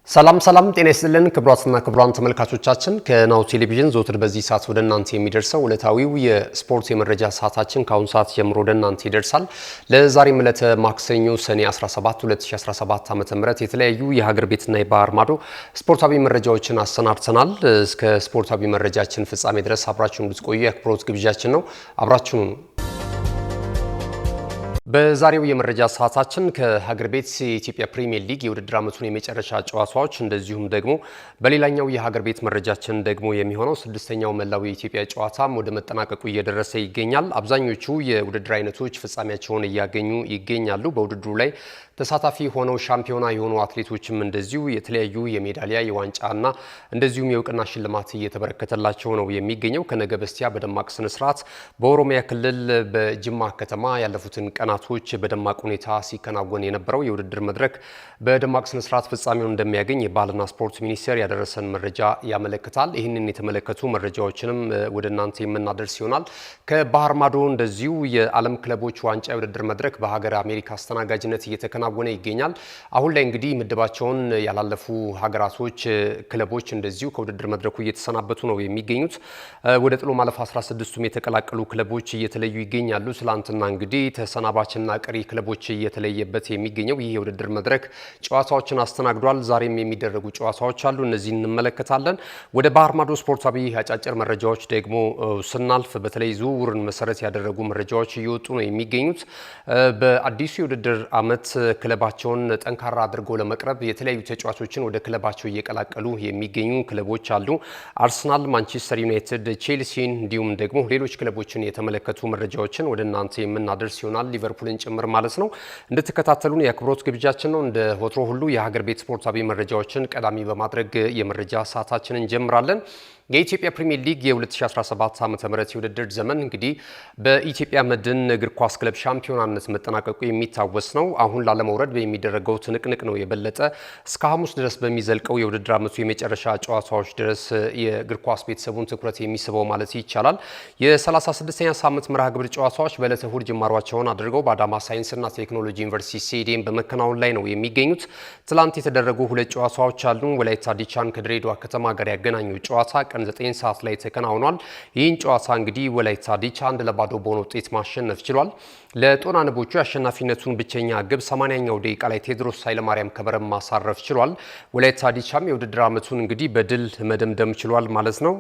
ሰላም ጤና ይስጥልን ክቡራትና ክቡራን ተመልካቾቻችን ከናሁ ቴሌቪዥን ዘወትር በዚህ ሰዓት ወደ እናንተ የሚደርሰው ዕለታዊው የስፖርት የመረጃ ሰዓታችን ከአሁን ሰዓት ጀምሮ ወደ እናንተ ይደርሳል። ለዛሬም ዕለተ ማክሰኞ ሰኔ 17 2017 ዓ.ም የተለያዩ የሀገር ቤትና የባህር ማዶ ስፖርታዊ መረጃዎችን አሰናድተናል። እስከ ስፖርታዊ መረጃችን ፍጻሜ ድረስ አብራችሁን እንድትቆዩ የአክብሮት ግብዣችን ነው። አብራችሁን በዛሬው የመረጃ ሰዓታችን ከሀገር ቤት የኢትዮጵያ ፕሪሚየር ሊግ የውድድር ዓመቱን የመጨረሻ ጨዋታዎች እንደዚሁም ደግሞ በሌላኛው የሀገር ቤት መረጃችን ደግሞ የሚሆነው ስድስተኛው መላው የኢትዮጵያ ጨዋታም ወደ መጠናቀቁ እየደረሰ ይገኛል። አብዛኞቹ የውድድር አይነቶች ፍጻሜያቸውን እያገኙ ይገኛሉ። በውድድሩ ላይ ተሳታፊ ሆነው ሻምፒዮና የሆኑ አትሌቶችም እንደዚሁ የተለያዩ የሜዳሊያ የዋንጫና እንደዚሁም የእውቅና ሽልማት እየተበረከተላቸው ነው የሚገኘው። ከነገ በስቲያ በደማቅ ስነ ስርዓት በኦሮሚያ ክልል በጅማ ከተማ ያለፉትን ቀናቶች በደማቅ ሁኔታ ሲከናወን የነበረው የውድድር መድረክ በደማቅ ስነ ስርዓት ፍጻሜውን እንደሚያገኝ የባህልና ስፖርት ሚኒስቴር ያደረሰን መረጃ ያመለክታል። ይህንን የተመለከቱ መረጃዎችንም ወደ እናንተ የምናደርስ ይሆናል። ከባህር ማዶ እንደዚሁ የዓለም ክለቦች ዋንጫ የውድድር መድረክ በሀገር አሜሪካ አስተናጋጅነት እየተከናወነ ይገኛል። አሁን ላይ እንግዲህ ምድባቸውን ያላለፉ ሀገራቶች ክለቦች እንደዚሁ ከውድድር መድረኩ እየተሰናበቱ ነው የሚገኙት። ወደ ጥሎ ማለፍ 16ቱም የተቀላቀሉ ክለቦች እየተለዩ ይገኛሉ። ትላንትና እንግዲህ ተሰናባችና ቀሪ ክለቦች እየተለየበት የሚገኘው ይህ የውድድር መድረክ ጨዋታዎችን አስተናግዷል። ዛሬም የሚደረጉ ጨዋታዎች አሉ። እነዚህን እንመለከታለን። ወደ ባህር ማዶ ስፖርታዊ አጫጭር መረጃዎች ደግሞ ስናልፍ በተለይ ዝውውርን መሰረት ያደረጉ መረጃዎች እየወጡ ነው የሚገኙት። በአዲሱ የውድድር ዓመት ክለባቸውን ጠንካራ አድርገው ለመቅረብ የተለያዩ ተጫዋቾችን ወደ ክለባቸው እየቀላቀሉ የሚገኙ ክለቦች አሉ። አርሰናል፣ ማንቸስተር ዩናይትድ፣ ቼልሲን እንዲሁም ደግሞ ሌሎች ክለቦችን የተመለከቱ መረጃዎችን ወደ እናንተ የምናደርስ ይሆናል። ሊቨርፑልን ጭምር ማለት ነው። እንድትከታተሉን የአክብሮት ግብዣችን ነው። እንደ ወትሮ ሁሉ የሀገር ቤት ስፖርታዊ መረጃዎችን ቀዳሚ በማድረግ የመረጃ ሰዓታችንን እንጀምራለን። የኢትዮጵያ ፕሪሚየር ሊግ የ2017 ዓ.ም የውድድር ዘመን እንግዲህ በኢትዮጵያ መድን እግር ኳስ ክለብ ሻምፒዮናነት መጠናቀቁ የሚታወስ ነው። አሁን ላለመውረድ በሚደረገው ትንቅንቅ ነው የበለጠ እስከ ሐሙስ ድረስ በሚዘልቀው የውድድር ዓመቱ የመጨረሻ ጨዋታዎች ድረስ የእግር ኳስ ቤተሰቡን ትኩረት የሚስበው ማለት ይቻላል። የ36ኛ ሳምንት መርሃ ግብር ጨዋታዎች በዕለተ እሁድ ጅማሯቸውን አድርገው በአዳማ ሳይንስና ቴክኖሎጂ ዩኒቨርሲቲ ስቴዲየም በመከናወን ላይ ነው የሚገኙት። ትላንት የተደረጉ ሁለት ጨዋታዎች አሉ። ወላይታ ዲቻን ከድሬዳዋ ከተማ ጋር ያገናኙ ጨዋታ ቀን 9 ሰዓት ላይ ተከናውኗል። ይህን ጨዋታ እንግዲህ ወላይታ ዲቻ 1-0 በሆነ ውጤት ማሸነፍ ችሏል። ለጦና ንቦቹ የአሸናፊነቱን ብቸኛ ግብ 80ኛው ደቂቃ ላይ ቴዎድሮስ ኃይለማርያም ከበረም ማሳረፍ ችሏል። ወላይታ ዲቻም የውድድር ዓመቱን እንግዲህ በድል መደምደም ችሏል ማለት ነው።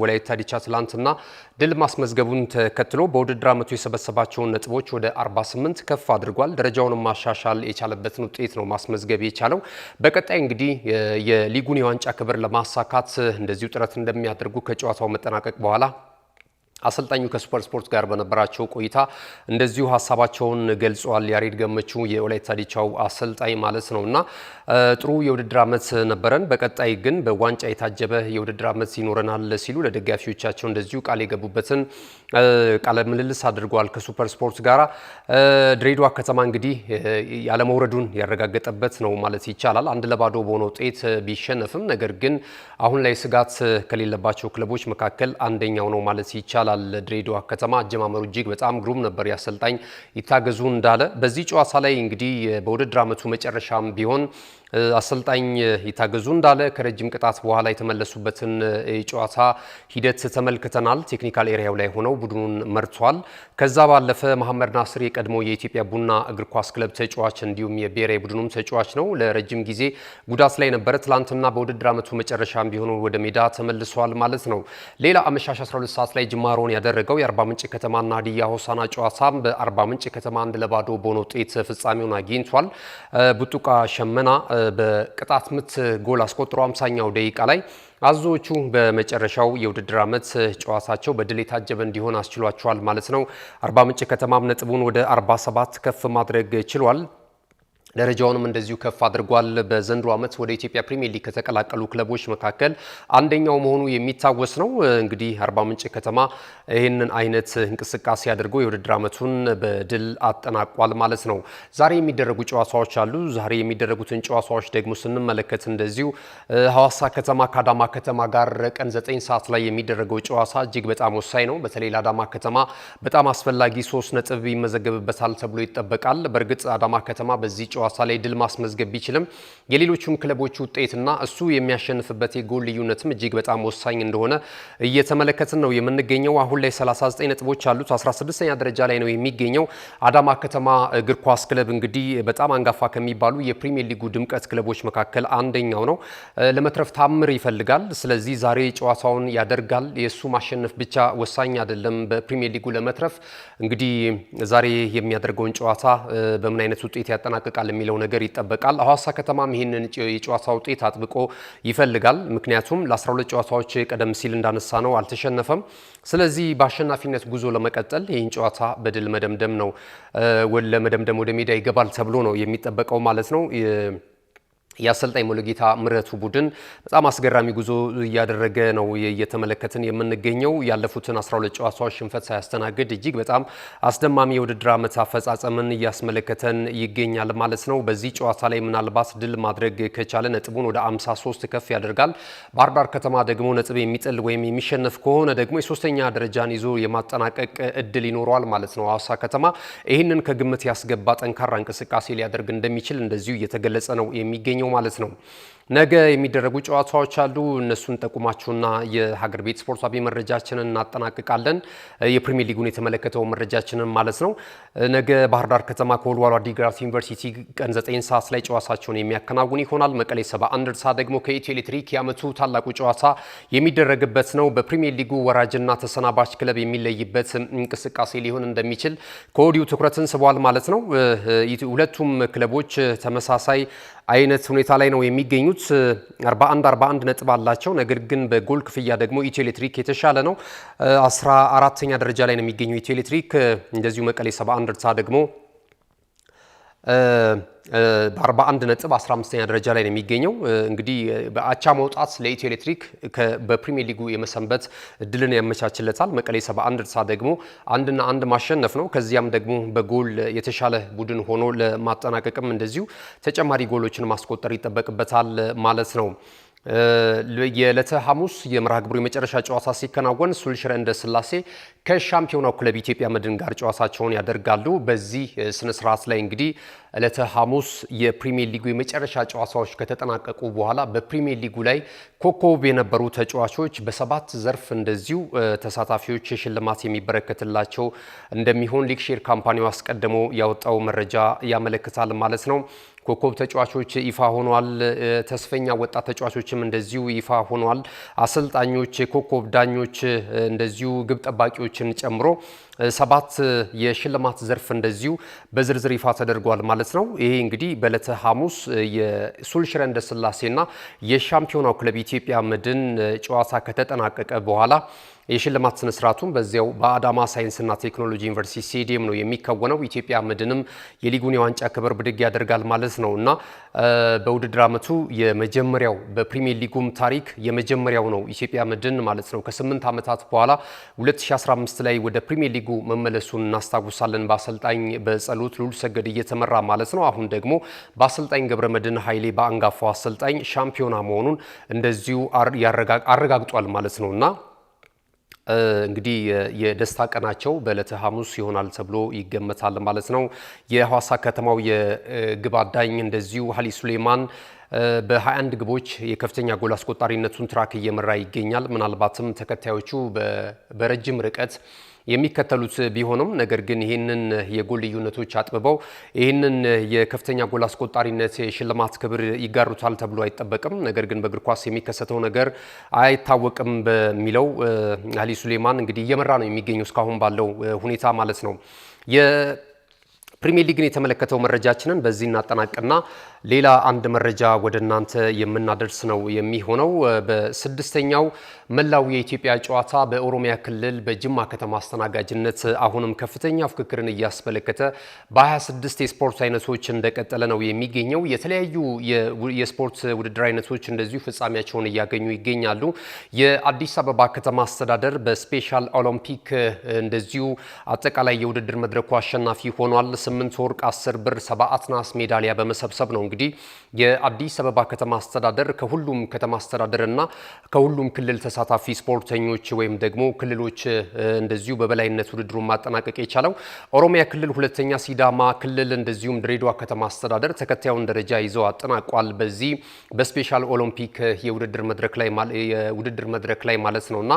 ወላይታ ዲቻ ትላንትና ድል ማስመዝገቡን ተከትሎ በውድድር ዓመቱ የሰበሰባቸውን ነጥቦች ወደ 48 ከፍ አድርጓል። ደረጃውን ማሻሻል የቻለበትን ውጤት ነው ማስመዝገብ የቻለው። በቀጣይ እንግዲህ የሊጉን የዋንጫ ክብር ለማሳካት እንደዚሁ ጥረት እንደሚያደርጉ ከጨዋታው መጠናቀቅ በኋላ አሰልጣኙ ከሱፐር ስፖርት ጋር በነበራቸው ቆይታ እንደዚሁ ሀሳባቸውን ገልጸዋል። ያሬድ ገመቹ የወላይታ ዲቻው አሰልጣኝ ማለት ነውና ጥሩ የውድድር ዓመት ነበረን፣ በቀጣይ ግን በዋንጫ የታጀበ የውድድር ዓመት ይኖረናል ሲሉ ለደጋፊዎቻቸው እንደዚሁ ቃል የገቡበትን ቃለ ምልልስ አድርገዋል ከሱፐር ስፖርት ጋር። ድሬዳዋ ከተማ እንግዲህ ያለመውረዱን ያረጋገጠበት ነው ማለት ይቻላል። 1-0 በሆነ ውጤት ቢሸነፍም ነገር ግን አሁን ላይ ስጋት ከሌለባቸው ክለቦች መካከል አንደኛው ነው ማለት ይቻላል። ድሬዳዋ ከተማ አጀማመሩ እጅግ በጣም ግሩም ነበር። ያሰልጣኝ ይታገዙ እንዳለ በዚህ ጨዋታ ላይ እንግዲህ በውድድር ዓመቱ መጨረሻም ቢሆን አሰልጣኝ ይታገዙ እንዳለ ከረጅም ቅጣት በኋላ የተመለሱበትን የጨዋታ ሂደት ተመልክተናል። ቴክኒካል ኤሪያው ላይ ሆነው ቡድኑን መርቷል። ከዛ ባለፈ መሐመድ ናስር የቀድሞ የኢትዮጵያ ቡና እግር ኳስ ክለብ ተጫዋች እንዲሁም የብሔራዊ ቡድኑም ተጫዋች ነው። ለረጅም ጊዜ ጉዳት ላይ ነበረ። ትላንትና በውድድር ዓመቱ መጨረሻም ቢሆኑ ወደ ሜዳ ተመልሷል ማለት ነው። ሌላ አመሻሽ 12 ሰዓት ላይ ጅማሮን ያደረገው የአርባ ምንጭ ከተማና ሀዲያ ሆሳዕና ጨዋታም በአርባ ምንጭ ከተማ 1-0 በሆነ ውጤት ፍጻሜውን አግኝቷል። ቡጡቃ ሸመና በቅጣት ምት ጎል አስቆጥሮ 50ኛው ደቂቃ ላይ አዞዎቹ በመጨረሻው የውድድር ዓመት ጨዋታቸው በድል የታጀበ እንዲሆን አስችሏቸዋል ማለት ነው። አርባ ምንጭ ከተማም ነጥቡን ወደ 47 ከፍ ማድረግ ችሏል። ደረጃውንም እንደዚሁ ከፍ አድርጓል። በዘንድሮ ዓመት ወደ ኢትዮጵያ ፕሪሚየር ሊግ ከተቀላቀሉ ክለቦች መካከል አንደኛው መሆኑ የሚታወስ ነው። እንግዲህ አርባ ምንጭ ከተማ ይህንን አይነት እንቅስቃሴ አድርጎ የውድድር ዓመቱን በድል አጠናቋል ማለት ነው። ዛሬ የሚደረጉ ጨዋታዎች አሉ። ዛሬ የሚደረጉትን ጨዋታዎች ደግሞ ስንመለከት እንደዚሁ ሐዋሳ ከተማ ከአዳማ ከተማ ጋር ቀን 9 ሰዓት ላይ የሚደረገው ጨዋታ እጅግ በጣም ወሳኝ ነው። በተለይ ለአዳማ ከተማ በጣም አስፈላጊ 3 ነጥብ ይመዘገብበታል ተብሎ ይጠበቃል። በእርግጥ አዳማ ከተማ በዚህ ጨዋታ ላይ ድል ማስመዝገብ ቢችልም የሌሎቹም ክለቦች ውጤትና እሱ የሚያሸንፍበት የጎል ልዩነትም እጅግ በጣም ወሳኝ እንደሆነ እየተመለከትን ነው የምንገኘው። አሁን ላይ 39 ነጥቦች አሉት። 16ኛ ደረጃ ላይ ነው የሚገኘው። አዳማ ከተማ እግር ኳስ ክለብ እንግዲህ በጣም አንጋፋ ከሚባሉ የፕሪሚየር ሊጉ ድምቀት ክለቦች መካከል አንደኛው ነው። ለመትረፍ ታምር ይፈልጋል። ስለዚህ ዛሬ ጨዋታውን ያደርጋል። የሱ ማሸነፍ ብቻ ወሳኝ አይደለም። በፕሪሚየር ሊጉ ለመትረፍ እንግዲህ ዛሬ የሚያደርገውን ጨዋታ በምን አይነት ውጤት ያጠናቅቃል የሚለው ነገር ይጠበቃል። ሐዋሳ ከተማም ይህንን የጨዋታ ውጤት አጥብቆ ይፈልጋል። ምክንያቱም ለ12 ጨዋታዎች ቀደም ሲል እንዳነሳ ነው አልተሸነፈም። ስለዚህ በአሸናፊነት ጉዞ ለመቀጠል ይህን ጨዋታ በድል መደምደም ነው ለመደምደም ወደ ሜዳ ይገባል ተብሎ ነው የሚጠበቀው ማለት ነው። የአሰልጣኝ ሙሉጌታ ምረቱ ቡድን በጣም አስገራሚ ጉዞ እያደረገ ነው እየተመለከትን የምንገኘው። ያለፉትን 12 ጨዋታዎች ሽንፈት ሳያስተናግድ እጅግ በጣም አስደማሚ የውድድር ዓመት አፈጻጸምን እያስመለከተን ይገኛል ማለት ነው። በዚህ ጨዋታ ላይ ምናልባት ድል ማድረግ ከቻለ ነጥቡን ወደ 53 ከፍ ያደርጋል። ባህር ዳር ከተማ ደግሞ ነጥብ የሚጥል ወይም የሚሸነፍ ከሆነ ደግሞ የሶስተኛ ደረጃን ይዞ የማጠናቀቅ እድል ይኖረዋል ማለት ነው። ሐዋሳ ከተማ ይህንን ከግምት ያስገባ ጠንካራ እንቅስቃሴ ሊያደርግ እንደሚችል እንደዚሁ እየተገለጸ ነው የሚገኘው ማለት ነው። ነገ የሚደረጉ ጨዋታዎች አሉ። እነሱን ጠቁማችሁና የሀገር ቤት ስፖርታዊ መረጃችንን እናጠናቅቃለን። የፕሪሚየር ሊጉን የተመለከተው መረጃችንን ማለት ነው። ነገ ባህር ዳር ከተማ ከወልዋሎ ዓዲግራት ዩኒቨርሲቲ ቀን 9 ሰዓት ላይ ጨዋታቸውን የሚያከናውን ይሆናል። መቀሌ 71 ሰዓት ደግሞ ከኢትዮ ኤሌክትሪክ የዓመቱ ታላቁ ጨዋታ የሚደረግበት ነው። በፕሪሚየር ሊጉ ወራጅና ተሰናባች ክለብ የሚለይበት እንቅስቃሴ ሊሆን እንደሚችል ከወዲሁ ትኩረትን ስቧል ማለት ነው። ሁለቱም ክለቦች ተመሳሳይ አይነት ሁኔታ ላይ ነው የሚገኙት። 41 ነጥብ አላቸው። ነገር ግን በጎል ክፍያ ደግሞ ኢትዮ ኤሌክትሪክ የተሻለ ነው። 14ኛ ደረጃ ላይ ነው የሚገኘው ኢትዮ ኤሌክትሪክ። እንደዚሁ መቀሌ 71 ደግሞ በ41 ነጥብ 15ኛ ደረጃ ላይ ነው የሚገኘው። እንግዲህ በአቻ መውጣት ለኢትዮ ኤሌክትሪክ በፕሪሚየር ሊጉ የመሰንበት እድልን ያመቻችለታል። መቀሌ 71 ደግሞ 1-1 ማሸነፍ ነው። ከዚያም ደግሞ በጎል የተሻለ ቡድን ሆኖ ለማጠናቀቅም እንደዚሁ ተጨማሪ ጎሎችን ማስቆጠር ይጠበቅበታል ማለት ነው። የዕለተ ሐሙስ የመርሃ ግብሩ የመጨረሻ ጨዋታ ሲከናወን ሱልሽረ እንደ ስላሴ ከሻምፒዮናው ክለብ ኢትዮጵያ መድን ጋር ጨዋታቸውን ያደርጋሉ። በዚህ ስነ ስርዓት ላይ እንግዲህ ዕለተ ሐሙስ የፕሪሚየር ሊጉ የመጨረሻ ጨዋታዎች ከተጠናቀቁ በኋላ በፕሪሚየር ሊጉ ላይ ኮከብ የነበሩ ተጫዋቾች በሰባት ዘርፍ እንደዚሁ ተሳታፊዎች የሽልማት የሚበረከትላቸው እንደሚሆን ሊግ ሼር ካምፓኒው አስቀድሞ ያወጣው መረጃ ያመለክታል ማለት ነው። ኮከብ ተጫዋቾች ይፋ ሆኗል። ተስፈኛ ወጣት ተጫዋቾችም እንደዚሁ ይፋ ሆኗል። አሰልጣኞች፣ ኮከብ ዳኞች እንደዚሁ ግብ ጠባቂዎችን ጨምሮ 7 የሽልማት ዘርፍ እንደዚሁ በዝርዝር ይፋ ተደርጓል ማለት ነው። ይሄ እንግዲህ በዕለተ ሐሙስ የሱልሽረ እንደ ስላሴና የሻምፒዮናው ክለብ ኢትዮጵያ መድን ጨዋታ ከተጠናቀቀ በኋላ የሽልማት ስነ ስርዓቱን በዚያው በአዳማ ሳይንስና ቴክኖሎጂ ዩኒቨርሲቲ ስቴዲየም ነው የሚከወነው። ኢትዮጵያ መድንም የሊጉን የዋንጫ ክብር ብድግ ያደርጋል ማለት ነው እና በውድድር ዓመቱ የመጀመሪያው በፕሪሚየር ሊጉም ታሪክ የመጀመሪያው ነው ኢትዮጵያ መድን ማለት ነው። ከ8 ዓመታት በኋላ 2015 ላይ ወደ ፕሪሚየር ሊጉ መመለሱን እናስታውሳለን። በአሰልጣኝ በጸሎት ሉል ሰገድ እየተመራ ማለት ነው። አሁን ደግሞ በአሰልጣኝ ገብረ መድን ኃይሌ በአንጋፋው አሰልጣኝ ሻምፒዮና መሆኑን እንደዚሁ አረጋግጧል ማለት ነውና እንግዲህ የደስታ ቀናቸው በዕለተ ሐሙስ ይሆናል ተብሎ ይገመታል ማለት ነው። የሐዋሳ ከተማው የግብ አዳኝ እንደዚሁ ሀሊ ሱሌማን በ21 ግቦች የከፍተኛ ጎል አስቆጣሪነቱን ትራክ እየመራ ይገኛል። ምናልባትም ተከታዮቹ በረጅም ርቀት የሚከተሉት ቢሆንም ነገር ግን ይህንን የጎል ልዩነቶች አጥብበው ይህንን የከፍተኛ ጎል አስቆጣሪነት የሽልማት ክብር ይጋሩታል ተብሎ አይጠበቅም። ነገር ግን በእግር ኳስ የሚከሰተው ነገር አይታወቅም በሚለው አሊ ሱሌማን እንግዲህ እየመራ ነው የሚገኘው እስካሁን ባለው ሁኔታ ማለት ነው። ፕሪሚየር ሊግን የተመለከተው መረጃችንን በዚህ እናጠናቅና ሌላ አንድ መረጃ ወደ እናንተ የምናደርስ ነው የሚሆነው። በስድስተኛው መላው የኢትዮጵያ ጨዋታ በኦሮሚያ ክልል በጅማ ከተማ አስተናጋጅነት አሁንም ከፍተኛ ፍክክርን እያስመለከተ በ26 የስፖርት አይነቶች እንደቀጠለ ነው የሚገኘው። የተለያዩ የስፖርት ውድድር አይነቶች እንደዚሁ ፍጻሜያቸውን እያገኙ ይገኛሉ። የአዲስ አበባ ከተማ አስተዳደር በስፔሻል ኦሎምፒክ እንደዚሁ አጠቃላይ የውድድር መድረኩ አሸናፊ ሆኗል። 8 ወርቅ 10 ብር 7 ናስ ሜዳሊያ በመሰብሰብ ነው እንግዲህ የአዲስ አበባ ከተማ አስተዳደር ከሁሉም ከተማ አስተዳደርና ከሁሉም ክልል ተሳታፊ ስፖርተኞች ወይም ደግሞ ክልሎች እንደዚሁ በበላይነት ውድድሩን ማጠናቀቅ የቻለው። ኦሮሚያ ክልል ሁለተኛ፣ ሲዳማ ክልል እንደዚሁም ድሬዳዋ ከተማ አስተዳደር ተከታዩን ደረጃ ይዘው አጠናቋል። በዚህ በስፔሻል ኦሎምፒክ የውድድር መድረክ ላይ ማለት ነውና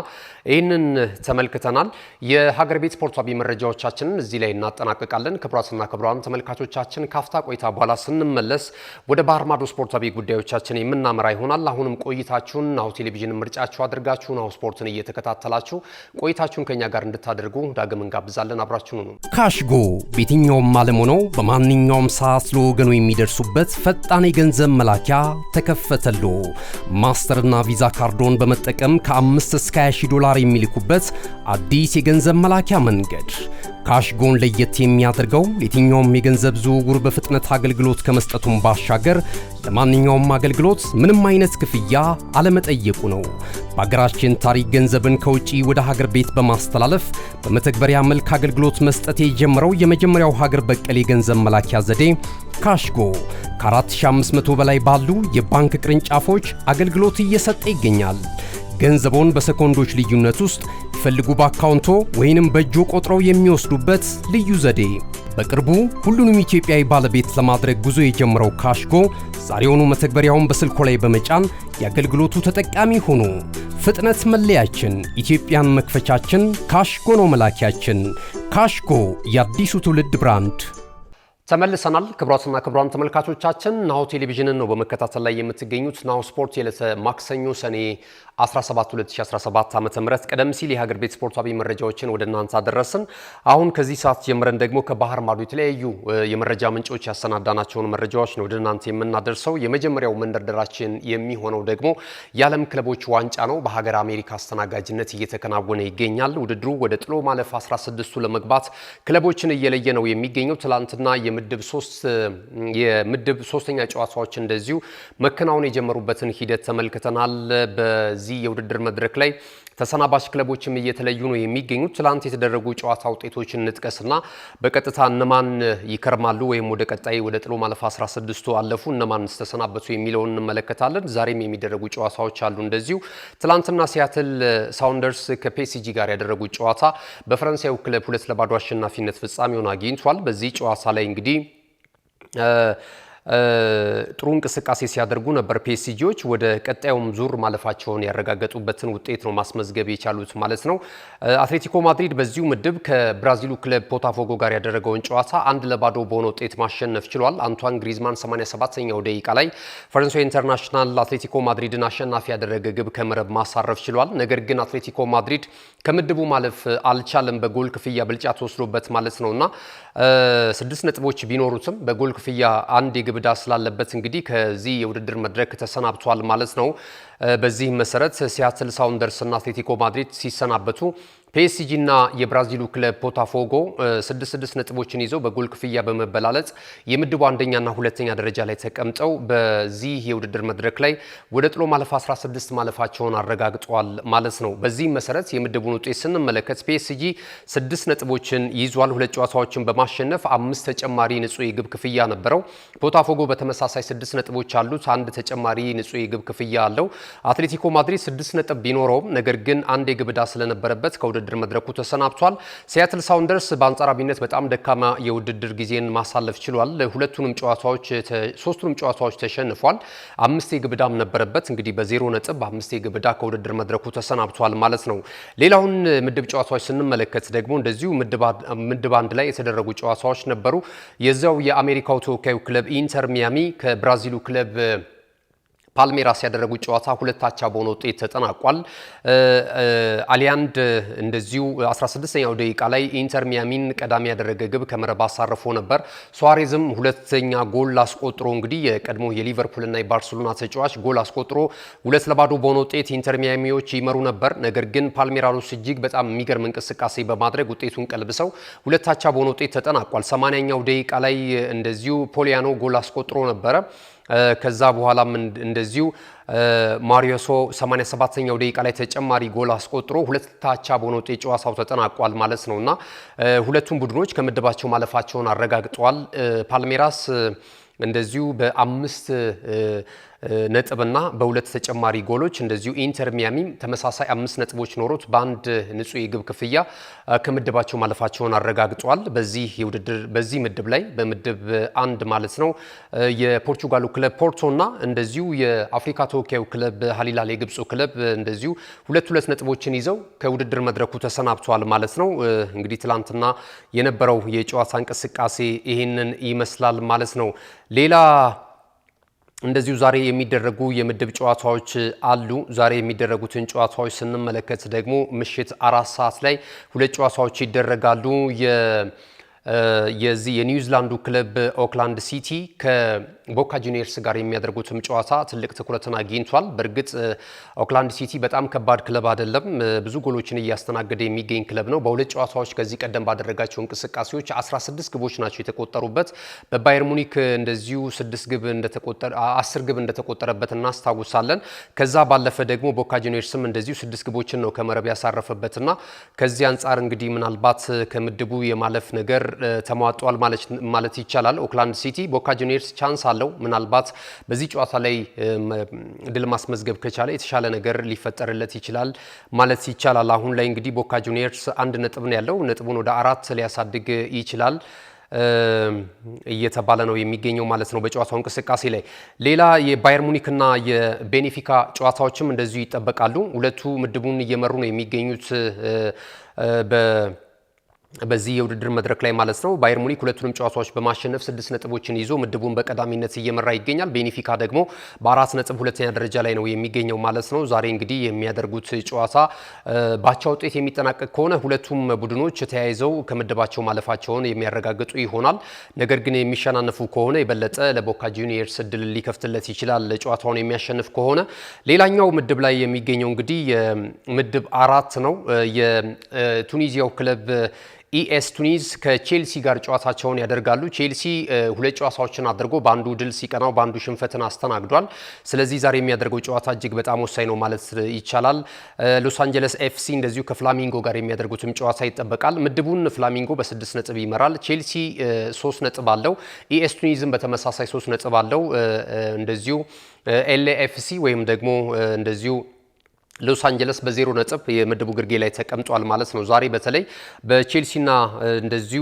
ይህንን ተመልክተናል። የሀገር ቤት ስፖርታዊ መረጃዎቻችንን እዚህ ላይ እናጠናቀቃለን። ክቡራትና ክቡራን ተመልካቾቻችን ካፍታ ቆይታ በኋላ ስንመለስ ወደ ባህር ማዶ ስፖርታዊ ጉዳዮቻችን የምናመራ ይሆናል። አሁንም ቆይታችሁን ናሁ ቴሌቪዥን ምርጫችሁ አድርጋችሁ ናሁ ስፖርትን እየተከታተላችሁ ቆይታችሁን ከኛ ጋር እንድታደርጉ ዳግም እንጋብዛለን። አብራችሁን ነው። ካሽጎ በየትኛውም ዓለም ሆነው በማንኛውም ሰዓት ለወገኑ የሚደርሱበት ፈጣን የገንዘብ መላኪያ ተከፈተሎ። ማስተርና ቪዛ ካርዶን በመጠቀም ከ5 እስከ 20 ዶላር የሚልኩበት አዲስ የገንዘብ መላኪያ መንገድ። ካሽጎን ለየት የሚያደርገው የትኛውም የገንዘብ ዝውውር በፍጥነት አገልግሎት ከመስጠቱም ባሻገር ለማንኛውም አገልግሎት ምንም አይነት ክፍያ አለመጠየቁ ነው። በሀገራችን ታሪክ ገንዘብን ከውጪ ወደ ሀገር ቤት በማስተላለፍ በመተግበሪያ መልክ አገልግሎት መስጠት የጀመረው የመጀመሪያው ሀገር በቀል የገንዘብ መላኪያ ዘዴ ካሽጎ ከ4500 በላይ ባሉ የባንክ ቅርንጫፎች አገልግሎት እየሰጠ ይገኛል። ገንዘቦን በሰኮንዶች ልዩነት ውስጥ ይፈልጉ በአካውንቶ ወይንም በእጆ ቆጥረው የሚወስዱበት ልዩ ዘዴ። በቅርቡ ሁሉንም ኢትዮጵያዊ ባለቤት ለማድረግ ጉዞ የጀመረው ካሽጎ ዛሬውኑ መተግበሪያውን በስልኮ ላይ በመጫን የአገልግሎቱ ተጠቃሚ ሆኑ። ፍጥነት መለያችን፣ ኢትዮጵያን መክፈቻችን፣ ካሽጎ ነው መላኪያችን። ካሽጎ የአዲሱ ትውልድ ብራንድ። ተመልሰናል። ክቡራትና ክቡራን ተመልካቾቻችን ናሁ ቴሌቪዥንን ነው በመከታተል ላይ የምትገኙት። ናሁ ስፖርት የዕለተ ማክሰኞ ሰኔ 17 2017 ዓ.ም ቀደም ሲል የሀገር ቤት ስፖርታዊ መረጃዎችን ወደ እናንተ አደረስን። አሁን ከዚህ ሰዓት ጀምረን ደግሞ ከባህር ማዶ የተለያዩ የመረጃ ምንጮች ያሰናዳናቸውን መረጃዎች ነው ወደ እናንተ የምናደርሰው። የመጀመሪያው መንደርደራችን የሚሆነው ደግሞ የዓለም ክለቦች ዋንጫ ነው። በሀገር አሜሪካ አስተናጋጅነት እየተከናወነ ይገኛል። ውድድሩ ወደ ጥሎ ማለፍ 16ቱ ለመግባት ክለቦችን እየለየ ነው የሚገኘው። ትላንትና የምድብ ሶስተኛ ጨዋታዎች እንደዚሁ መከናወን የጀመሩበትን ሂደት ተመልክተናል። በዚህ የውድድር መድረክ ላይ ተሰናባች ክለቦችም እየተለዩ ነው የሚገኙት። ትላንት የተደረጉ ጨዋታ ውጤቶችን እንጥቀስና በቀጥታ እነማን ይከርማሉ ወይም ወደ ቀጣይ ወደ ጥሎ ማለፍ 16ቱ አለፉ፣ እነማን ተሰናበቱ የሚለውን እንመለከታለን። ዛሬም የሚደረጉ ጨዋታዎች አሉ። እንደዚሁ ትላንትና ሲያትል ሳውንደርስ ከፒኤስጂ ጋር ያደረጉት ጨዋታ በፈረንሳዩ ክለብ 2-0 አሸናፊነት ፍጻሜውን አግኝቷል። በዚህ ጨዋታ ላይ እንግዲህ ጥሩ እንቅስቃሴ ሲያደርጉ ነበር። ፒኤስጂዎች ወደ ቀጣዩም ዙር ማለፋቸውን ያረጋገጡበትን ውጤት ነው ማስመዝገብ የቻሉት ማለት ነው። አትሌቲኮ ማድሪድ በዚሁ ምድብ ከብራዚሉ ክለብ ቦታፎጎ ጋር ያደረገውን ጨዋታ 1-0 በሆነ ውጤት ማሸነፍ ችሏል። አንቷን ግሪዝማን 87ኛው ደቂቃ ላይ ፈረንሳዊ ኢንተርናሽናል አትሌቲኮ ማድሪድን አሸናፊ ያደረገ ግብ ከመረብ ማሳረፍ ችሏል። ነገር ግን አትሌቲኮ ማድሪድ ከምድቡ ማለፍ አልቻለም፣ በጎል ክፍያ ብልጫ ተወስዶበት ማለት ነውና 6 ነጥቦች ቢኖሩትም በጎል ክፍያ አንድ ግብዳ ስላለበት እንግዲህ ከዚህ የውድድር መድረክ ተሰናብቷል ማለት ነው። በዚህ መሰረት ሲያትል ሳውንደርስ እና አትሌቲኮ ማድሪድ ሲሰናበቱ ፒኤስጂ እና የብራዚሉ ክለብ ቦታፎጎ 6 ነጥቦችን ይዘው በጎል ክፍያ በመበላለጥ የምድቡ አንደኛና ሁለተኛ ደረጃ ላይ ተቀምጠው በዚህ የውድድር መድረክ ላይ ወደ ጥሎ ማለፍ 16 ማለፋቸውን አረጋግጠዋል ማለት ነው። በዚህ መሰረት የምድቡን ውጤት ስንመለከት ፒኤስጂ 6 ነጥቦችን ይዟል። 2 ጨዋታዎችን በማሸነፍ 5 ተጨማሪ ንጹህ የግብ ክፍያ ነበረው። ቦታፎጎ በተመሳሳይ 6 ነጥቦች አሉት፣ 1 ተጨማሪ ንጹህ የግብ ክፍያ አለው። አትሌቲኮ ማድሪድ 6 ነጥብ ቢኖረውም ነገር ግን አንድ የግብ ዕዳ ስለነበረበት ከውድድር መድረኩ ተሰናብቷል። ሲያትል ሳውንደርስ በአንጻራዊነት በጣም ደካማ የውድድር ጊዜን ማሳለፍ ችሏል። ሶስቱንም ጨዋታዎች ተሸንፏል። 5 የግብ ዕዳም ነበረበት። እንግዲህ በ0 ነጥብ 5 የግብ ዕዳ ከውድድር መድረኩ ተሰናብቷል ማለት ነው። ሌላውን ምድብ ጨዋታዎች ስንመለከት ደግሞ እንደዚሁ ምድብ አንድ ላይ የተደረጉ ጨዋታዎች ነበሩ። የዛው የአሜሪካው ተወካዩ ክለብ ኢንተር ሚያሚ ከብራዚሉ ክለብ ፓልሜራስ ያደረጉት ጨዋታ 2-2 በሆነ ውጤት ተጠናቋል። አሊያንድ እንደዚሁ 16ኛው ደቂቃ ላይ ኢንተር ሚያሚን ቀዳሚ ያደረገ ግብ ከመረብ አሳርፎ ነበር። ሱዋሬዝም ሁለተኛ ጎል አስቆጥሮ እንግዲህ የቀድሞ የሊቨርፑልና የባርሴሎና ተጫዋች ጎል አስቆጥሮ 2-0 በሆነ ውጤት ኢንተር ሚያሚዎች ይመሩ ነበር። ነገር ግን ፓልሜራስ እጅግ በጣም የሚገርም እንቅስቃሴ በማድረግ ውጤቱን ቀልብሰው 2-2 በሆነ ውጤት ተጠናቋል። 80ኛው ደቂቃ ላይ እንደዚሁ ፖሊያኖ ጎል አስቆጥሮ ነበረ። ከዛ በኋላም እንደዚሁ ማሪዮሶ 87ኛው ደቂቃ ላይ ተጨማሪ ጎል አስቆጥሮ ሁለት ታቻ በሆነ ውጤት ጨዋታው ተጠናቋል ማለት ነውና ሁለቱም ቡድኖች ከምድባቸው ማለፋቸውን አረጋግጠዋል። ፓልሜራስ እንደዚሁ በ5 ነጥብና በሁለት ተጨማሪ ጎሎች እንደዚሁ ኢንተር ሚያሚም ተመሳሳይ 5 ነጥቦች ኖሮት በአንድ ንጹህ የግብ ክፍያ ከምድባቸው ማለፋቸውን አረጋግጠዋል። በዚህ ምድብ ላይ በምድብ 1 ማለት ነው የፖርቹጋሉ ክለብ ፖርቶና እንደዚሁ የአፍሪካ ተወካዩ ክለብ ሀሊላል የግብፁ ክለብ እንደዚሁ ሁለት ነጥቦችን ይዘው ከውድድር መድረኩ ተሰናብተዋል ማለት ነው። እንግዲህ ትላንትና የነበረው የጨዋታ እንቅስቃሴ ይህንን ይመስላል ማለት ነው። ሌላ እንደዚሁ ዛሬ የሚደረጉ የምድብ ጨዋታዎች አሉ። ዛሬ የሚደረጉትን ጨዋታዎች ስንመለከት ደግሞ ምሽት 4 ሰዓት ላይ ሁለት ጨዋታዎች ይደረጋሉ። የኒውዚላንዱ ክለብ ኦክላንድ ሲቲ ከቦካ ጁኒየርስ ጋር የሚያደርጉትም ጨዋታ ትልቅ ትኩረትን አግኝቷል። በእርግጥ ኦክላንድ ሲቲ በጣም ከባድ ክለብ አይደለም፣ ብዙ ጎሎችን እያስተናገደ የሚገኝ ክለብ ነው። በሁለት ጨዋታዎች ከዚህ ቀደም ባደረጋቸው እንቅስቃሴዎች 16 ግቦች ናቸው የተቆጠሩበት። በባየር ሙኒክ እንደዚሁ 10 ግብ እንደተቆጠረበት እናስታውሳለን። ከዛ ባለፈ ደግሞ ቦካ ጁኒየርስም እንደዚሁ 6 ግቦችን ነው ከመረብ ያሳረፈበትና ከዚህ አንጻር እንግዲህ ምናልባት ከምድቡ የማለፍ ነገር ተሟጧል ማለት ይቻላል። ኦክላንድ ሲቲ ቦካ ጁኒየርስ ቻንስ አለው። ምናልባት በዚህ ጨዋታ ላይ ድል ማስመዝገብ ከቻለ የተሻለ ነገር ሊፈጠርለት ይችላል ማለት ይቻላል። አሁን ላይ እንግዲህ ቦካ ጁኒየርስ 1 ነጥብ ነው ያለው። ነጥቡን ወደ 4 ሊያሳድግ ይችላል እየተባለ ነው የሚገኘው ማለት ነው በጨዋታው እንቅስቃሴ ላይ። ሌላ የባየር ሙኒክና የቤኔፊካ ጨዋታዎችም እንደዚሁ ይጠበቃሉ። ሁለቱ ምድቡን እየመሩ ነው የሚገኙት በዚህ የውድድር መድረክ ላይ ማለት ነው። ባየር ሙኒክ ሁለቱንም ጨዋታዎች በማሸነፍ 6 ነጥቦችን ይዞ ምድቡን በቀዳሚነት እየመራ ይገኛል። ቤኔፊካ ደግሞ በ4 ነጥብ ሁለተኛ ደረጃ ላይ ነው የሚገኘው ማለት ነው። ዛሬ እንግዲህ የሚያደርጉት ጨዋታ ባቻ ውጤት የሚጠናቀቅ ከሆነ ሁለቱም ቡድኖች ተያይዘው ከምድባቸው ማለፋቸውን የሚያረጋግጡ ይሆናል። ነገር ግን የሚሸናነፉ ከሆነ የበለጠ ለቦካ ጁኒየርስ እድል ሊከፍትለት ይችላል ጨዋታውን የሚያሸንፍ ከሆነ። ሌላኛው ምድብ ላይ የሚገኘው እንግዲህ ምድብ 4 ነው። የቱኒዚያው ክለብ ኢኤስ ቱኒዝ ከቼልሲ ጋር ጨዋታቸውን ያደርጋሉ። ቼልሲ ሁለት ጨዋታዎችን አድርጎ በአንዱ ድል ሲቀናው በአንዱ ሽንፈትን አስተናግዷል። ስለዚህ ዛሬ የሚያደርገው ጨዋታ እጅግ በጣም ወሳኝ ነው ማለት ይቻላል። ሎስ አንጀለስ ኤፍሲ እንደዚሁ ከፍላሚንጎ ጋር የሚያደርጉትም ጨዋታ ይጠበቃል። ምድቡን ፍላሚንጎ በ6 ነጥብ ይመራል። ቼልሲ 3 ነጥብ አለው። ኢኤስ ቱኒዝም በተመሳሳይ 3 ነጥብ አለው። እንደዚሁ ኤልኤፍሲ ወይም ደግሞ እንደዚሁ ሎስ አንጀለስ በ0 ነጥብ የምድቡ ግርጌ ላይ ተቀምጧል ማለት ነው። ዛሬ በተለይ በቼልሲና እንደዚሁ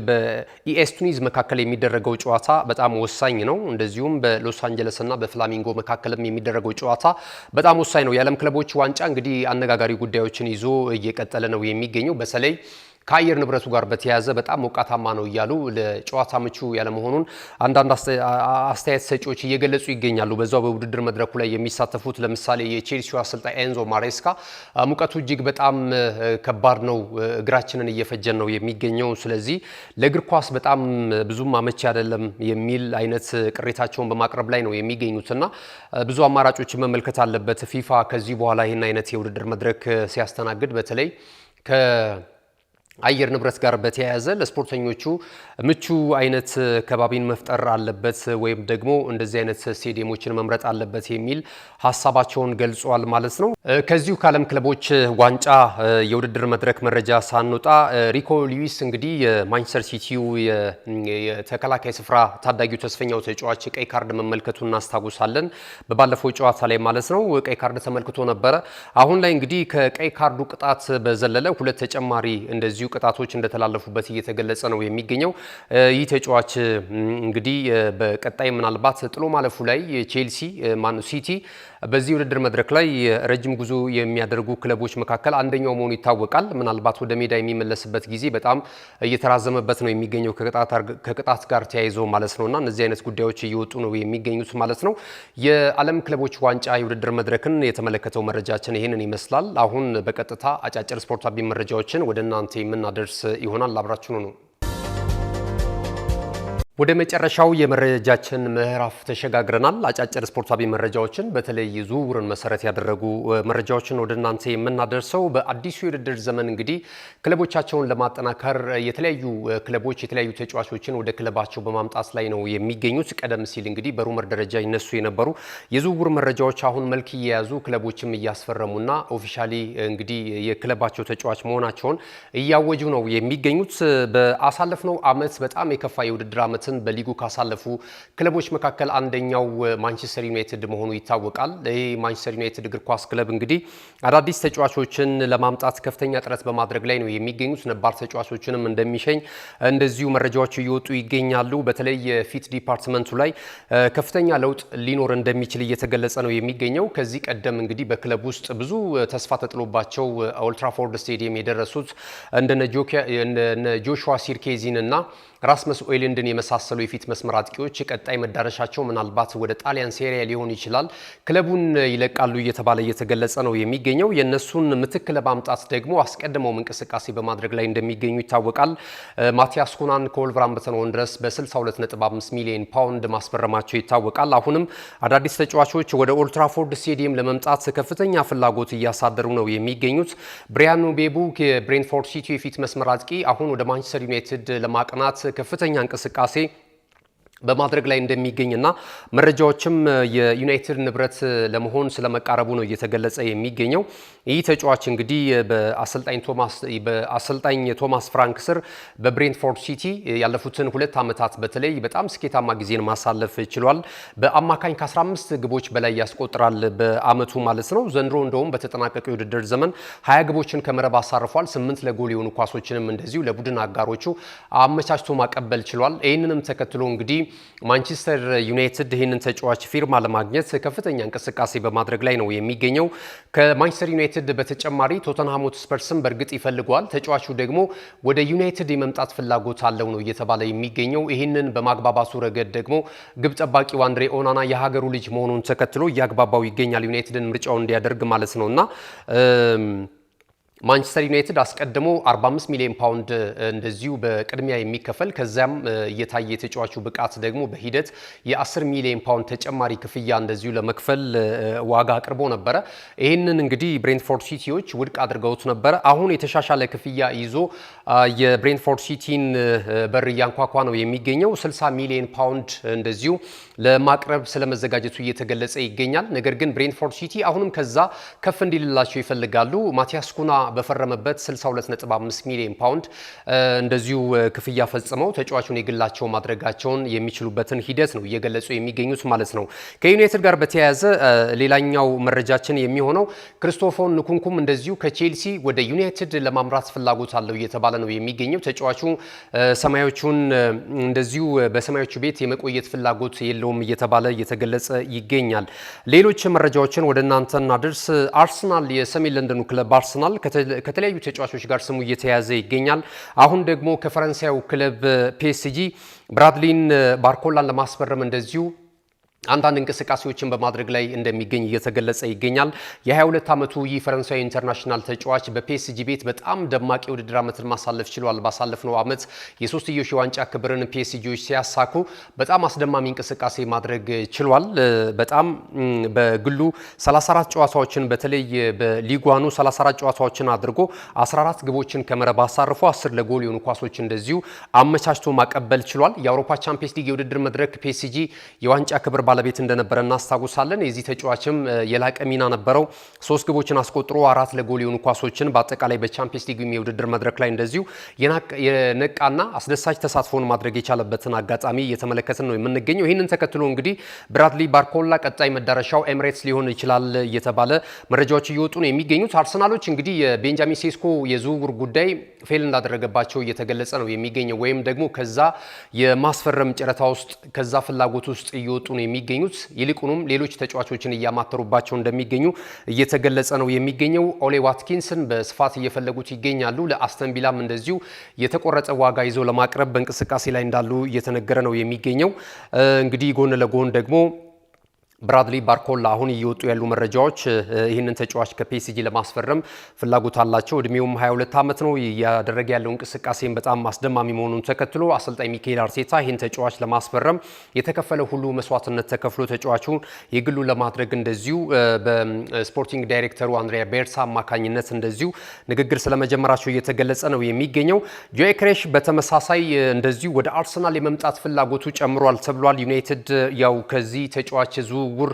በኢኤስ ቱኒዝ መካከል የሚደረገው ጨዋታ በጣም ወሳኝ ነው። እንደዚሁም በሎስ አንጀለስና በፍላሚንጎ መካከልም የሚደረገው ጨዋታ በጣም ወሳኝ ነው። የዓለም ክለቦች ዋንጫ እንግዲህ አነጋጋሪ ጉዳዮችን ይዞ እየቀጠለ ነው የሚገኘው። በተለይ ከአየር ንብረቱ ጋር በተያያዘ በጣም ሞቃታማ ነው እያሉ ለጨዋታ ምቹ ያለመሆኑን አንዳንድ አስተያየት ሰጪዎች እየገለጹ ይገኛሉ። በዛው በውድድር መድረኩ ላይ የሚሳተፉት ለምሳሌ የቼልሲው አሰልጣኝ ኤንዞ ማሬስካ ሙቀቱ እጅግ በጣም ከባድ ነው፣ እግራችንን እየፈጀን ነው የሚገኘው፣ ስለዚህ ለእግር ኳስ በጣም ብዙም አመቺ አይደለም የሚል አይነት ቅሬታቸውን በማቅረብ ላይ ነው የሚገኙትና ብዙ አማራጮችን መመልከት አለበት ፊፋ ከዚህ በኋላ ይህን አይነት የውድድር መድረክ ሲያስተናግድ በተለይ አየር ንብረት ጋር በተያያዘ ለስፖርተኞቹ ምቹ አይነት ከባቢን መፍጠር አለበት ወይም ደግሞ እንደዚህ አይነት ስቴዲየሞችን መምረጥ አለበት የሚል ሀሳባቸውን ገልጿል ማለት ነው። ከዚሁ ከዓለም ክለቦች ዋንጫ የውድድር መድረክ መረጃ ሳንወጣ ሪኮ ሉዊስ እንግዲህ የማንቸስተር ሲቲው የተከላካይ ስፍራ ታዳጊው ተስፈኛው ተጫዋች ቀይ ካርድ መመልከቱን እናስታውሳለን። በባለፈው ጨዋታ ላይ ማለት ነው ቀይ ካርድ ተመልክቶ ነበረ። አሁን ላይ እንግዲህ ከቀይ ካርዱ ቅጣት በዘለለ ሁለት ተጨማሪ እንደዚሁ ቅጣቶች እንደተላለፉበት እየተገለጸ ነው የሚገኘው። ይህ ተጫዋች እንግዲህ በቀጣይ ምናልባት ጥሎ ማለፉ ላይ ቼልሲ ሲቲ በዚህ ውድድር መድረክ ላይ ረጅም ጉዞ የሚያደርጉ ክለቦች መካከል አንደኛው መሆኑ ይታወቃል። ምናልባት ወደ ሜዳ የሚመለስበት ጊዜ በጣም እየተራዘመበት ነው የሚገኘው ከቅጣት ጋር ተያይዞ ማለት ነውና እነዚህ አይነት ጉዳዮች እየወጡ ነው የሚገኙት ማለት ነው። የዓለም ክለቦች ዋንጫ የውድድር መድረክን የተመለከተው መረጃችን ይህንን ይመስላል። አሁን በቀጥታ አጫጭር ስፖርታዊ መረጃዎችን ወደ እናንተ የምናደርስ ይሆናል። አብራችሁኑ ነው። ወደ መጨረሻው የመረጃችን ምዕራፍ ተሸጋግረናል። አጫጭር ስፖርታዊ መረጃዎችን በተለይ ዝውውርን መሰረት ያደረጉ መረጃዎችን ወደ እናንተ የምናደርሰው በአዲሱ የውድድር ዘመን እንግዲህ ክለቦቻቸውን ለማጠናከር የተለያዩ ክለቦች የተለያዩ ተጫዋቾችን ወደ ክለባቸው በማምጣት ላይ ነው የሚገኙት። ቀደም ሲል እንግዲህ በሩመር ደረጃ ይነሱ የነበሩ የዝውውር መረጃዎች አሁን መልክ እየያዙ ክለቦችም እያስፈረሙና ኦፊሻሊ እንግዲህ የክለባቸው ተጫዋች መሆናቸውን እያወጁ ነው የሚገኙት። በአሳለፍነው ዓመት በጣም የከፋ የውድድር ዓመት በሊጉ ካሳለፉ ክለቦች መካከል አንደኛው ማንቸስተር ዩናይትድ መሆኑ ይታወቃል። ይህ ማንቸስተር ዩናይትድ እግር ኳስ ክለብ እንግዲህ አዳዲስ ተጫዋቾችን ለማምጣት ከፍተኛ ጥረት በማድረግ ላይ ነው የሚገኙት። ነባር ተጫዋቾችንም እንደሚሸኝ እንደዚሁ መረጃዎች እየወጡ ይገኛሉ። በተለይ የፊት ዲፓርትመንቱ ላይ ከፍተኛ ለውጥ ሊኖር እንደሚችል እየተገለጸ ነው የሚገኘው። ከዚህ ቀደም እንግዲህ በክለብ ውስጥ ብዙ ተስፋ ተጥሎባቸው ኦልድ ትራፎርድ ስቴዲየም የደረሱት እንደነ ጆሹዋ ሲርኬዚን እና ራስመስ ኦይሉንድን የመሳሰሉ የፊት መስመር አጥቂዎች ቀጣይ መዳረሻቸው ምናልባት ወደ ጣሊያን ሴሪያ ሊሆን ይችላል። ክለቡን ይለቃሉ እየተባለ እየተገለጸ ነው የሚገኘው። የነሱን ምትክ ለማምጣት ደግሞ አስቀድመው እንቅስቃሴ በማድረግ ላይ እንደሚገኙ ይታወቃል። ማቲያስ ኩናን ከወልቨርሃምፕተን ወንደረርስ በ62.5 ሚሊዮን ፓውንድ ማስፈረማቸው ይታወቃል። አሁንም አዳዲስ ተጫዋቾች ወደ ኦልድ ትራፎርድ ስቴዲየም ለመምጣት ከፍተኛ ፍላጎት እያሳደሩ ነው የሚገኙት። ብሪያን ምቤሞ የብሬንትፎርድ ሲቲ የፊት መስመር አጥቂ አሁን ወደ ማንቸስተር ዩናይትድ ለማቅናት ከፍተኛ እንቅስቃሴ በማድረግ ላይ እንደሚገኝና መረጃዎችም የዩናይትድ ንብረት ለመሆን ስለመቃረቡ ነው እየተገለጸ የሚገኘው። ይህ ተጫዋች እንግዲህ በአሰልጣኝ ቶማስ ፍራንክ ስር በብሬንትፎርድ ሲቲ ያለፉትን 2 ዓመታት በተለይ በጣም ስኬታማ ጊዜን ማሳለፍ ችሏል። በአማካኝ ከ15 ግቦች በላይ ያስቆጥራል በአመቱ ማለት ነው። ዘንድሮ እንደውም በተጠናቀቀው የውድድር ዘመን 20 ግቦችን ከመረብ አሳርፏል። 8 ለጎል የሆኑ ኳሶችንም እንደዚሁ ለቡድን አጋሮቹ አመቻችቶ ማቀበል ችሏል። ይህንንም ተከትሎ እንግዲህ ማንቸስተር ዩናይትድ ይህንን ተጫዋች ፊርማ ለማግኘት ከፍተኛ እንቅስቃሴ በማድረግ ላይ ነው የሚገኘው። ከማንቸስተር ዩናይትድ በተጨማሪ ቶተንሃም ሆትስፐርስም በእርግጥ ይፈልገዋል። ተጫዋቹ ደግሞ ወደ ዩናይትድ የመምጣት ፍላጎት አለው ነው እየተባለ የሚገኘው። ይህንን በማግባባቱ ረገድ ደግሞ ግብ ጠባቂው አንድሬ ኦናና የሀገሩ ልጅ መሆኑን ተከትሎ እያግባባው ይገኛል ዩናይትድን ምርጫው እንዲያደርግ ማለት ነውና ማንቸስተር ዩናይትድ አስቀድሞ 45 ሚሊዮን ፓውንድ እንደዚሁ በቅድሚያ የሚከፈል ከዚያም እየታየ የተጫዋቹ ብቃት ደግሞ በሂደት የ10 ሚሊዮን ፓውንድ ተጨማሪ ክፍያ እንደዚሁ ለመክፈል ዋጋ አቅርቦ ነበረ። ይህንን እንግዲህ ብሬንትፎርድ ሲቲዎች ውድቅ አድርገውት ነበረ። አሁን የተሻሻለ ክፍያ ይዞ የብሬንትፎርድ ሲቲን በር እያንኳኳ ነው የሚገኘው። 60 ሚሊዮን ፓውንድ እንደዚሁ ለማቅረብ ስለመዘጋጀቱ እየተገለጸ ይገኛል። ነገር ግን ብሬንትፎርድ ሲቲ አሁንም ከዛ ከፍ እንዲልላቸው ይፈልጋሉ። ማቲያስ ኩና በፈረመበት 62.5 ሚሊዮን ፓውንድ እንደዚሁ ክፍያ ፈጽመው ተጫዋቹን የግላቸው ማድረጋቸውን የሚችሉበትን ሂደት ነው እየገለጹ የሚገኙት ማለት ነው። ከዩናይትድ ጋር በተያያዘ ሌላኛው መረጃችን የሚሆነው ክሪስቶፈር ንኩንኩም እንደዚሁ ከቼልሲ ወደ ዩናይትድ ለማምራት ፍላጎት አለው እየተባለ ነው የሚገኘው። ተጫዋቹ ሰማያዊዎቹን እንደዚሁ በሰማያዊዎቹ ቤት የመቆየት ፍላጎት የለውም እየተባለ እየተገለጸ ይገኛል። ሌሎች መረጃዎችን ወደ እናንተ እናድርስ። አርሰናል የሰሜን ለንደኑ ክለብ አርሰናል ከተለያዩ ተጫዋቾች ጋር ስሙ እየተያዘ ይገኛል። አሁን ደግሞ ከፈረንሳዩ ክለብ ፒኤስጂ ብራድሊን ባርኮላን ለማስፈረም እንደዚሁ አንዳንድ እንቅስቃሴዎችን በማድረግ ላይ እንደሚገኝ እየተገለጸ ይገኛል። የ22 ዓመቱ ይህ ፈረንሳዊ ኢንተርናሽናል ተጫዋች በፒኤስጂ ቤት በጣም ደማቅ የውድድር ዓመትን ማሳለፍ ችሏል። ባሳለፍነው ዓመት የሶስትዮሽ የዋንጫ ክብርን ፒኤስጂዎች ሲያሳኩ በጣም አስደማሚ እንቅስቃሴ ማድረግ ችሏል። በጣም በግሉ 34 ጨዋታዎችን በተለይ በሊጓኑ 34 ጨዋታዎችን አድርጎ 14 ግቦችን ከመረብ አሳርፎ 10 ለጎል የሆኑ ኳሶች እንደዚሁ አመቻችቶ ማቀበል ችሏል። የአውሮፓ ቻምፒየንስ ሊግ የውድድር መድረክ ፒኤስጂ የዋንጫ ክብር ባለቤት እንደነበረ እናስታውሳለን። የዚህ ተጫዋችም የላቀ ሚና ነበረው። 3 ግቦችን አስቆጥሮ 4 ለጎል የሆኑ ኳሶችን በአጠቃላይ በቻምፒየንስ ሊግ የውድድር መድረክ ላይ እንደዚሁ የነቃና አስደሳች ተሳትፎን ማድረግ የቻለበትን አጋጣሚ እየተመለከትን ነው የምንገኘው። ይህንን ተከትሎ እንግዲህ ብራድሊ ባርኮላ ቀጣይ መዳረሻው ኤምሬትስ ሊሆን ይችላል እየተባለ መረጃዎች እየወጡ ነው የሚገኙት። አርሰናሎች እንግዲህ የቤንጃሚን ሴስኮ የዝውውር ጉዳይ ፌል እንዳደረገባቸው እየተገለጸ ነው የሚገኘው። ወይም ደግሞ ከዛ የማስፈረም ጨረታ ውስጥ ከዛ ፍላጎት ውስጥ እየወጡ ነው የሚገኙት። ይልቁንም ሌሎች ተጫዋቾችን እያማተሩባቸው እንደሚገኙ እየተገለጸ ነው የሚገኘው። ኦሌ ዋትኪንስን በስፋት እየፈለጉት ይገኛሉ። ለአስተን ቪላም እንደዚሁ የተቆረጠ ዋጋ ይዘው ለማቅረብ በእንቅስቃሴ ላይ እንዳሉ እየተነገረ ነው የሚገኘው። እንግዲህ ጎን ለጎን ደግሞ ብራድሊ ባርኮላ አሁን እየወጡ ያሉ መረጃዎች ይህንን ተጫዋች ከፒኤስጂ ለማስፈረም ፍላጎት አላቸው። እድሜውም 22 ዓመት ነው። ያደረገ ያለው እንቅስቃሴም በጣም አስደማሚ መሆኑን ተከትሎ አሰልጣኝ ሚካኤል አርቴታ ይህን ተጫዋች ለማስፈረም የተከፈለ ሁሉ መስዋዕትነት ተከፍሎ ተጫዋቹን የግሉ ለማድረግ እንደዚሁ በስፖርቲንግ ዳይሬክተሩ አንድሪያ ቤርሳ አማካኝነት እንደዚሁ ንግግር ስለመጀመራቸው እየተገለጸ ነው የሚገኘው። ጆኬሬሽ በተመሳሳይ እንደዚሁ ወደ አርሰናል የመምጣት ፍላጎቱ ጨምሯል ተብሏል። ዩናይትድ ያው ከዚህ ተጫዋች ዝውውር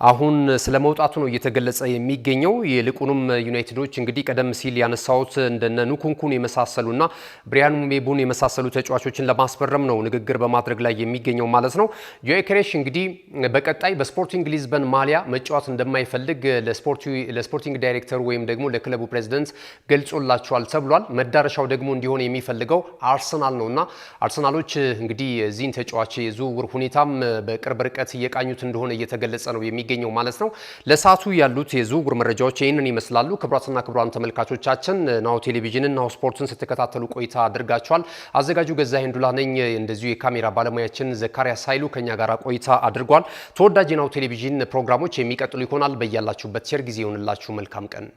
አሁን ስለመውጣቱ ነው እየተገለጸ የሚገኘው። ይልቁንም ዩናይትዶች እንግዲህ ቀደም ሲል ያነሳውት እንደነ ኑኩንኩን የመሳሰሉና ብሪያን ምቤሞን የመሳሰሉ ተጫዋቾችን ለማስፈረም ነው ንግግር በማድረግ ላይ የሚገኘው ማለት ነው። ጆኬሬሽ እንግዲህ በቀጣይ በስፖርቲንግ ሊዝበን ማሊያ መጫወት እንደማይፈልግ ለስፖርቲንግ ዳይሬክተሩ ወይም ደግሞ ለክለቡ ፕሬዝዳንት ገልጾላቸዋል ተብሏል። መዳረሻው ደግሞ እንዲሆን የሚፈልገው አርሰናል ነውና አርሰናሎች እንግዲህ እዚህን ተጫዋች የዝውውር ሁኔታም በቅርብ ርቀት እየቃኙት እንደሆነ እየተገለጸ ነው የሚገኘው ማለት ነው። ለሰዓቱ ያሉት የዝውውር መረጃዎች ይህንን ይመስላሉ። ክቡራትና ክቡራን ተመልካቾቻችን ናሁ ቴሌቪዥንን ናሁ ስፖርትን ስትከታተሉ ቆይታ አድርጋችኋል። አዘጋጁ ገዛኸኝ ዱላ ነኝ። እንደዚሁ የካሜራ ባለሙያችን ዘካሪያስ ኃይሉ ከኛ ጋር ቆይታ አድርጓል። ተወዳጅ ናሁ ቴሌቪዥን ፕሮግራሞች የሚቀጥሉ ይሆናል። በያላችሁበት ቸር ጊዜ ይሁንላችሁ። መልካም ቀን